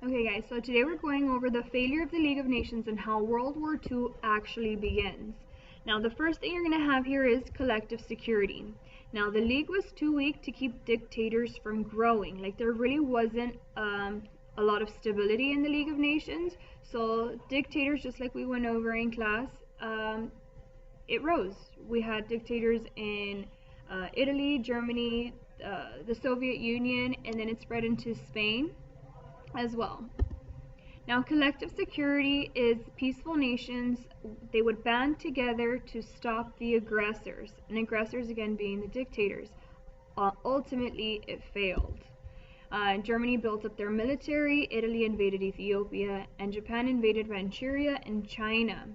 Okay guys, so today we're going over the failure of the League of Nations and how World War II actually begins. Now the first thing you're going to have here is collective security. Now the League was too weak to keep dictators from growing. Like there really wasn't a lot of stability in the League of Nations. So dictators, just like we went over in class, it rose. We had dictators in Italy, Germany, the Soviet Union, and then it spread into Spain as well. Now collective security is peaceful nations, they would band together to stop the aggressors, and aggressors again being the dictators. Ultimately it failed. Germany built up their military, Italy invaded Ethiopia, and Japan invaded Manchuria and China.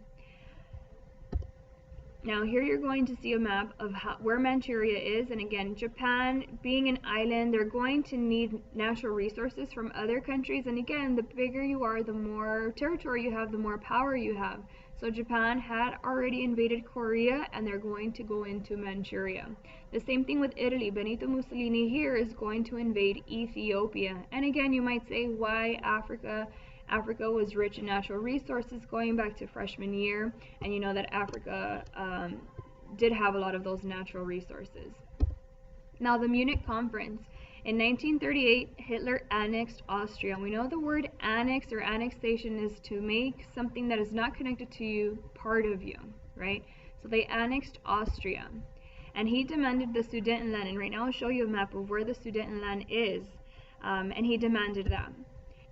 Now here you're going to see a map of where Manchuria is, and again, Japan being an island, they're going to need natural resources from other countries, and again, the bigger you are, the more territory you have, the more power you have. So Japan had already invaded Korea, and they're going to go into Manchuria. The same thing with Italy. Benito Mussolini here is going to invade Ethiopia. And again, you might say, why Africa? Africa was rich in natural resources going back to freshman year, and you know that Africa did have a lot of those natural resources. Now the Munich Conference. In 1938, Hitler annexed Austria. We know the word annex or annexation is to make something that is not connected to you part of you, right? So they annexed Austria. And he demanded the Sudetenland, and right now I'll show you a map of where the Sudetenland is, and he demanded that.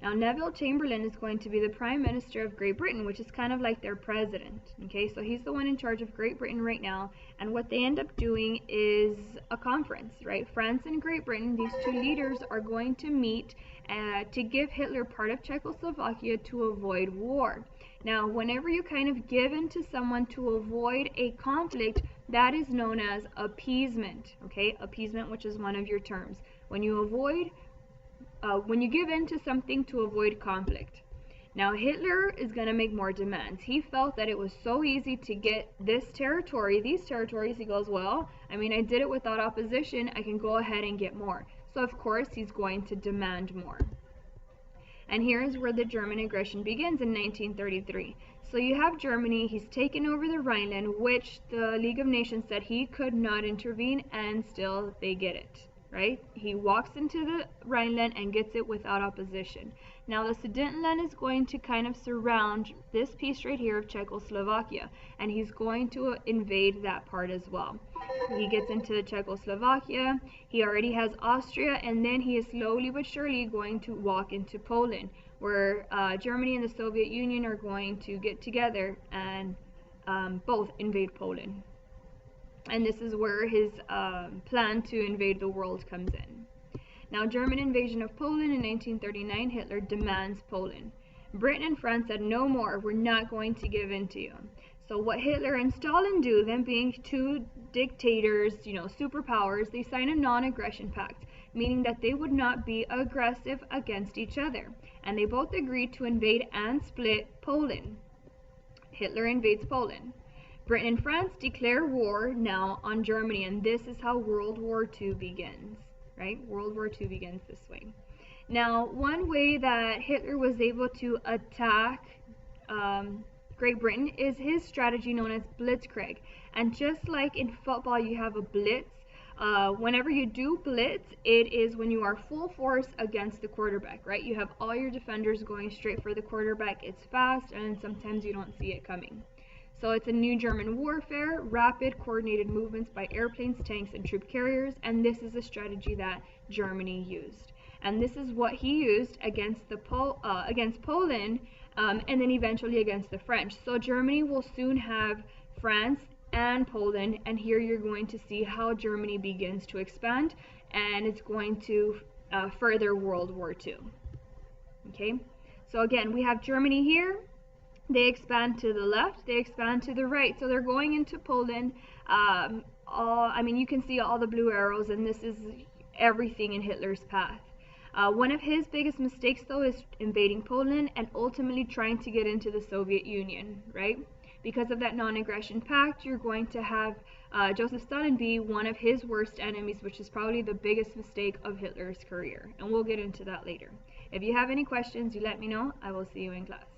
Now Neville Chamberlain is going to be the Prime Minister of Great Britain, which is kind of like their president. Okay, so he's the one in charge of Great Britain right now, and what they end up doing is a conference, right? France and Great Britain, these two leaders are going to meet to give Hitler part of Czechoslovakia to avoid war. Now whenever you kind of give in to someone to avoid a conflict, that is known as appeasement. Okay, appeasement, which is one of your terms. When you give in to something to avoid conflict. Now Hitler is going to make more demands. He felt that it was so easy to get these territories. He goes, well, I mean, I did it without opposition. I can go ahead and get more. So of course he's going to demand more. And here is where the German aggression begins in 1933. So you have Germany, he's taken over the Rhineland, which the League of Nations said he could not intervene, and still they get it. Right? He walks into the Rhineland and gets it without opposition. Now the Sudetenland is going to kind of surround this piece right here of Czechoslovakia, and he's going to invade that part as well. He gets into Czechoslovakia, he already has Austria, and then he is slowly but surely going to walk into Poland, where Germany and the Soviet Union are going to get together and both invade Poland. And this is where his plan to invade the world comes in. Now, German invasion of Poland in 1939, Hitler demands Poland. Britain and France said, no more, we're not going to give in to you. So what Hitler and Stalin do, them being two dictators, you know, superpowers, they sign a non-aggression pact, meaning that they would not be aggressive against each other. And they both agreed to invade and split Poland. Hitler invades Poland. Britain and France declare war now on Germany, and this is how World War II begins, right? World War II begins this way. Now, one way that Hitler was able to attack Great Britain is his strategy known as Blitzkrieg. And just like in football you have a blitz, whenever you do blitz, it is when you are full force against the quarterback, right? You have all your defenders going straight for the quarterback. It's fast, and sometimes you don't see it coming. So it's a new German warfare, rapid coordinated movements by airplanes, tanks, and troop carriers, and this is a strategy that Germany used. And this is what he used against Poland, and then eventually against the French. So Germany will soon have France and Poland, and here you're going to see how Germany begins to expand, and it's going to further World War II. Okay, so again, we have Germany here. They expand to the left, they expand to the right, so they're going into Poland. I mean, you can see all the blue arrows, and this is everything in Hitler's path. One of his biggest mistakes, though, is invading Poland and ultimately trying to get into the Soviet Union, right? Because of that non-aggression pact, you're going to have Joseph Stalin be one of his worst enemies, which is probably the biggest mistake of Hitler's career, and we'll get into that later. If you have any questions, you let me know. I will see you in class.